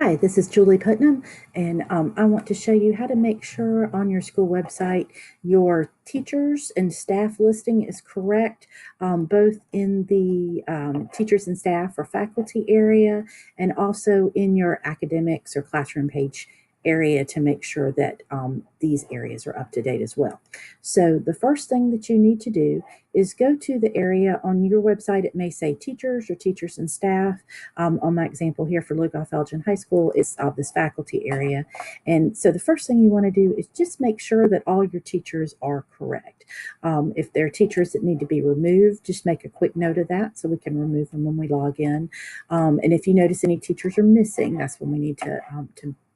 Hi, this is Julie Putnam, and I want to show you how to make sure on your school website your teachers and staff listing is correct, both in the teachers and staff or faculty area and also in your academics or classroom page area to make sure that these areas are up to date as well. So the first thing that you need to do is go to the area on your website. It may say teachers or teachers and staff. On my example here for Lugoff Elgin High School, it's this faculty area. And so the first thing you want to do is just make sure that all your teachers are correct. If there are teachers that need to be removed, just make a quick note of that so we can remove them when we log in. And if you notice any teachers are missing, that's when we need to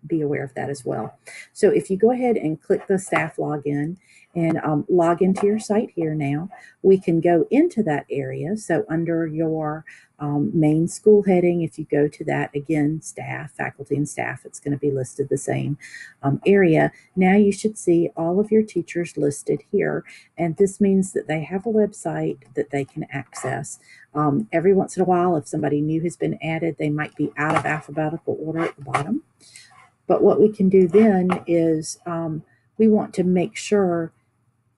be aware of that as well. So if you go ahead and click the staff login and log into your site here now, we can go into that area. So under your main school heading, if you go to that, again, staff, faculty and staff, it's going to be listed the same area. Now you should see all of your teachers listed here. And this means that they have a website that they can access. Every once in a while, if somebody new has been added, they might be out of alphabetical order at the bottom. But what we can do then is we want to make sure,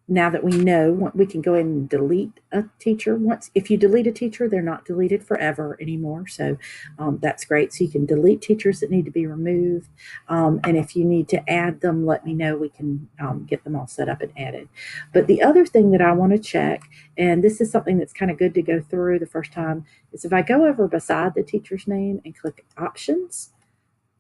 now that we know, we can go ahead and delete a teacher. If you delete a teacher, they're not deleted forever anymore. So that's great. So you can delete teachers that need to be removed. And if you need to add them, let me know. We can get them all set up and added. But the other thing that I want to check, and this is something that's kind of good to go through the first time, is if I go over beside the teacher's name and click options,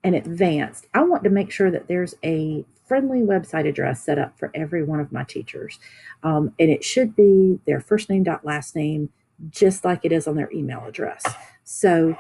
and advanced, I want to make sure that there's a friendly website address set up for every one of my teachers. And it should be their first name dot last name, just like it is on their email address. So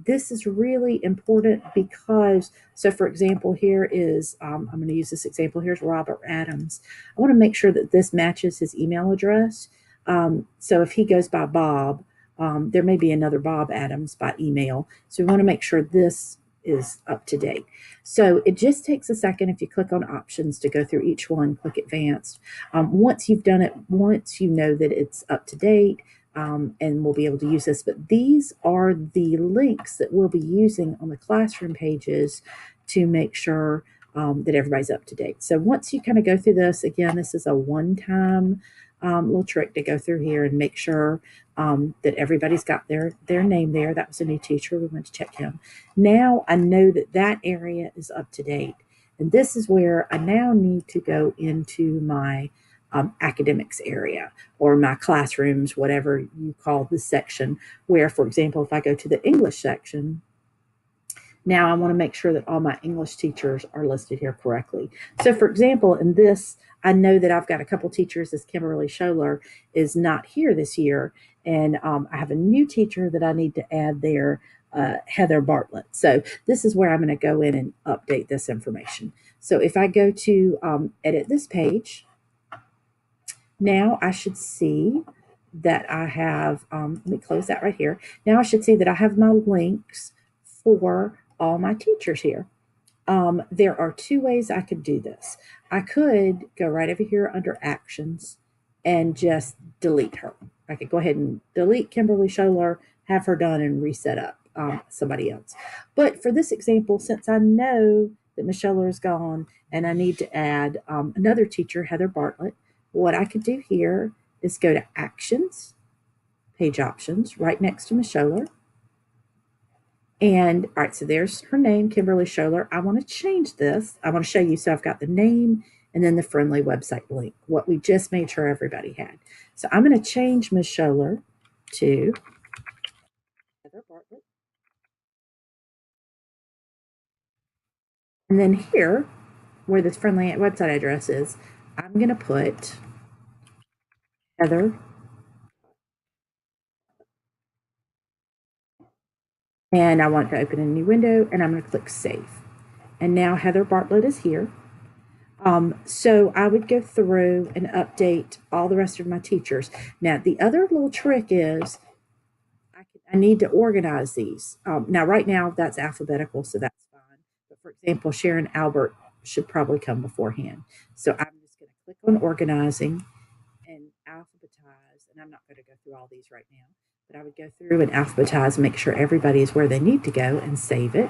this is really important because, so for example, here is, I'm going to use this example, here's Robert Adams. I want to make sure that this matches his email address. So if he goes by Bob, there may be another Bob Adams by email. So we want to make sure this is up to date. So it just takes a second if you click on options to go through each one, click advanced. Once you've done it, once you know that it's up to date, and we'll be able to use this, but these are the links that we'll be using on the classroom pages to make sure that everybody's up to date. So once you kind of go through this, again, this is a one-time little trick to go through here and make sure that everybody's got their name there. That was a new teacher. We went to check him. Now I know that that area is up to date. And this is where I now need to go into my academics area or my classrooms, whatever you call this section, where, for example, if I go to the English section, now I want to make sure that all my English teachers are listed here correctly. So for example, in this, I know that I've got a couple teachers, as Kimberly Scholler is not here this year, and I have a new teacher that I need to add there, Heather Bartlett. So this is where I'm going to go in and update this information. So if I go to edit this page, now I should see that I have, let me close that right here. Now I should see that I have my links for all my teachers here. There are two ways I could do this. I could go right over here under actions and just delete her. I could go ahead and delete Kimberly Scholler, have her done, and reset up somebody else. But for this example, since I know that Miss Scholler is gone and I need to add another teacher, Heather Bartlett, what I could do here is go to actions, page options, right next to Miss Scholler. And all right, so there's her name, Kimberly Scholler. I want to change this. I want to show you. So I've got the name and then the friendly website link, what we just made sure everybody had. So I'm going to change Ms. Scholler to Heather Bartlett. And then here, where this friendly website address is, I'm going to put Heather. And I want to open a new window, and I'm going to click Save. And now Heather Bartlett is here. So I would go through and update all the rest of my teachers. Now, the other little trick is I need to organize these. Now, right now, that's alphabetical, so that's fine. But for example, Sharon Albert should probably come beforehand. So I'm just going to click on organizing and alphabetize, and I'm not going to go through all these right now, but I would go through and alphabetize, make sure everybody is where they need to go, and save it.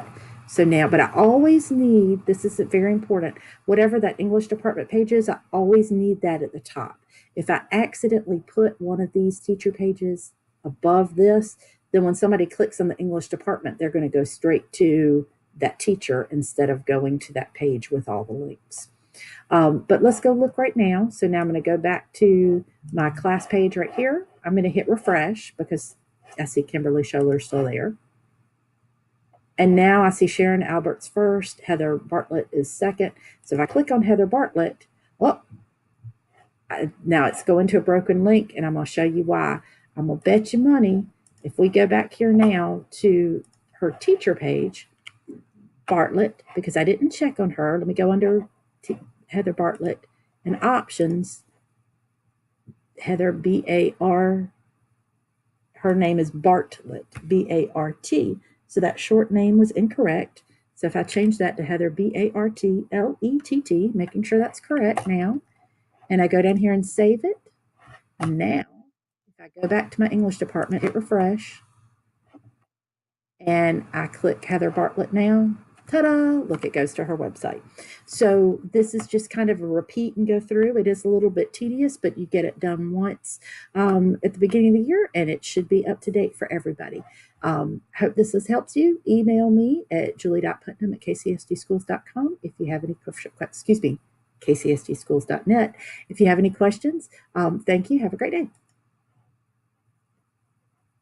So now, but I always need, this is very important, whatever that English department page is, I always need that at the top. If I accidentally put one of these teacher pages above this, then when somebody clicks on the English department, they're going to go straight to that teacher instead of going to that page with all the links. But let's go look right now. So now I'm going to go back to my class page right here. I'm going to hit refresh because I see Kimberly Scholler still there. And now I see Sharon Albert's first, Heather Bartlett is second. So if I click on Heather Bartlett, well, now it's going to a broken link, and I'm going to show you why. I'm going to bet you money if we go back here now to her teacher page, Bartlett, because I didn't check on her. Let me go under Heather Bartlett and options. Heather B-A-R, her name is Bartlett, B-A-R-T. So that short name was incorrect. So if I change that to Heather B-A-R-T-L-E-T-T, making sure that's correct now, and I go down here and save it, and now if I go back to my English department, hit refresh, and I click Heather Bartlett now, ta-da, look, it goes to her website. So this is just kind of a repeat and go through. It is a little bit tedious, but you get it done once at the beginning of the year, and it should be up to date for everybody. Hope this helps you. Email me at julie.putnam@kcsdschools.com if you have any questions. Excuse me, kcsdschools.net if you have any questions. Thank you. Have a great day.